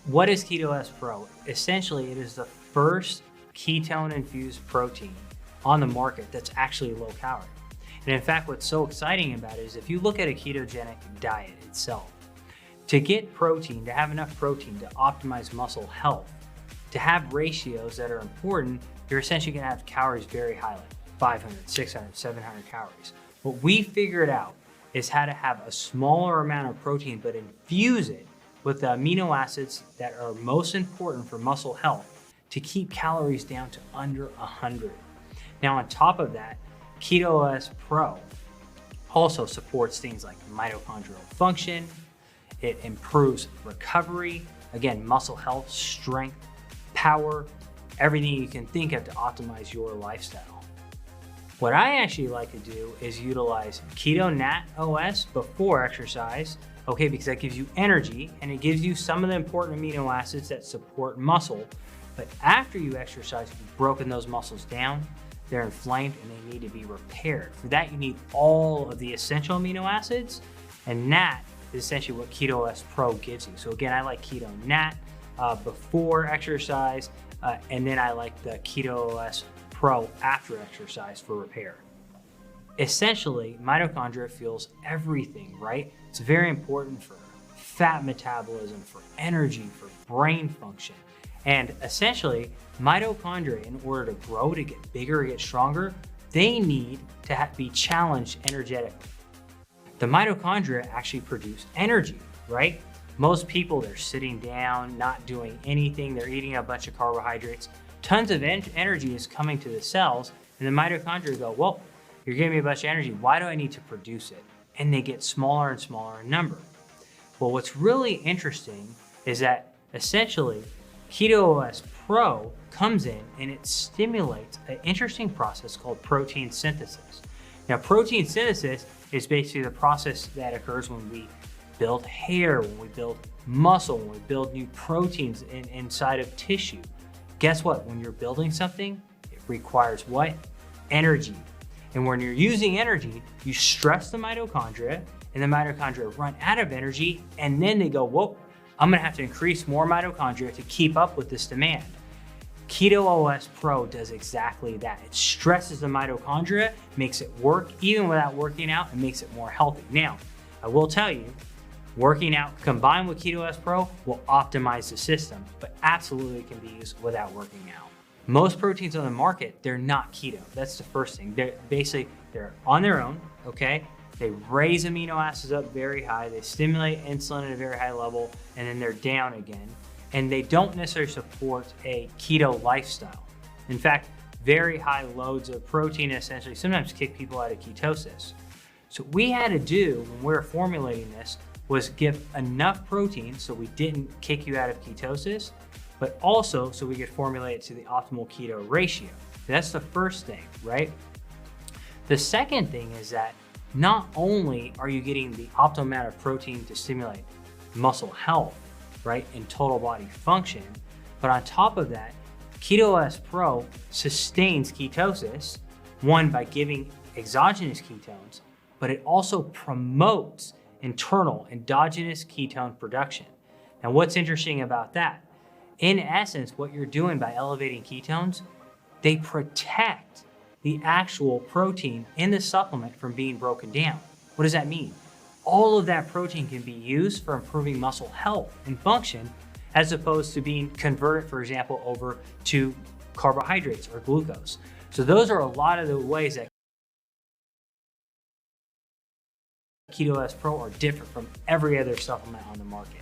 What is Keto OS Pro? Essentially, it is the first ketone-infused protein on the market that's actually low calorie. And in fact, what's so exciting about it is if you look at a ketogenic diet itself, to get protein, to have enough protein to optimize muscle health, to have ratios that are important, you're essentially gonna have calories very high, like 500, 600, 700 calories. What we figured out is how to have a smaller amount of protein, but infuse it with the amino acids that are most important for muscle health to keep calories down to under 100. Now, on top of that, Keto OS Pro also supports things like mitochondrial function. It improves recovery, again, muscle health, strength, power, everything you can think of to optimize your lifestyle. What I actually like to do is utilize Keto Nat OS before exercise, okay, because that gives you energy and it gives you some of the important amino acids that support muscle. But after you exercise, you've broken those muscles down, they're inflamed and they need to be repaired. For that, you need all of the essential amino acids, and Nat is essentially what Keto OS Pro gives you. So again, I like Keto Nat before exercise, and then I like the Keto OS Pro after exercise for repair. Essentially, mitochondria fuels everything, right? It's very important for fat metabolism, for energy, for brain function. And essentially, mitochondria, in order to grow, to get bigger, get stronger, they need to be challenged energetically. The mitochondria actually produce energy, right? Most people, they're sitting down, not doing anything, they're eating a bunch of carbohydrates. Tons of energy is coming to the cells, and the mitochondria go, well, you're giving me a bunch of energy, why do I need to produce it? And they get smaller and smaller in number. Well, what's really interesting is that essentially, Keto OS Pro comes in and it stimulates an interesting process called protein synthesis. Now, protein synthesis is basically the process that occurs when we build hair, when we build muscle, when we build new proteins inside of tissue. Guess what? When you're building something, it requires what? Energy. And when you're using energy, you stress the mitochondria, and the mitochondria run out of energy, and then they go, whoa, I'm gonna have to increase more mitochondria to keep up with this demand. Keto OS Pro does exactly that. It stresses the mitochondria, makes it work even without working out, and makes it more healthy. Now, I will tell you, working out combined with Keto OS Pro will optimize the system, but absolutely can be used without working out. Most proteins on the market, they're not keto. That's the first thing. They're on their own, okay? They raise amino acids up very high, they stimulate insulin at a very high level, and then they're down again. And they don't necessarily support a keto lifestyle. In fact, very high loads of protein essentially sometimes kick people out of ketosis. So what we had to do when we were formulating this was give enough protein so we didn't kick you out of ketosis, but also so we could formulate it to the optimal keto ratio. That's the first thing, right? The second thing is that not only are you getting the optimal amount of protein to stimulate muscle health, right, and total body function, but on top of that, Keto OS Pro sustains ketosis, one, by giving exogenous ketones, but it also promotes internal endogenous ketone production. Now, what's interesting about that? In essence, what you're doing by elevating ketones, they protect the actual protein in the supplement from being broken down. What does that mean? All of that protein can be used for improving muscle health and function, as opposed to being converted, for example, over to carbohydrates or glucose. So those are a lot of the ways that Keto OS Pro are different from every other supplement on the market.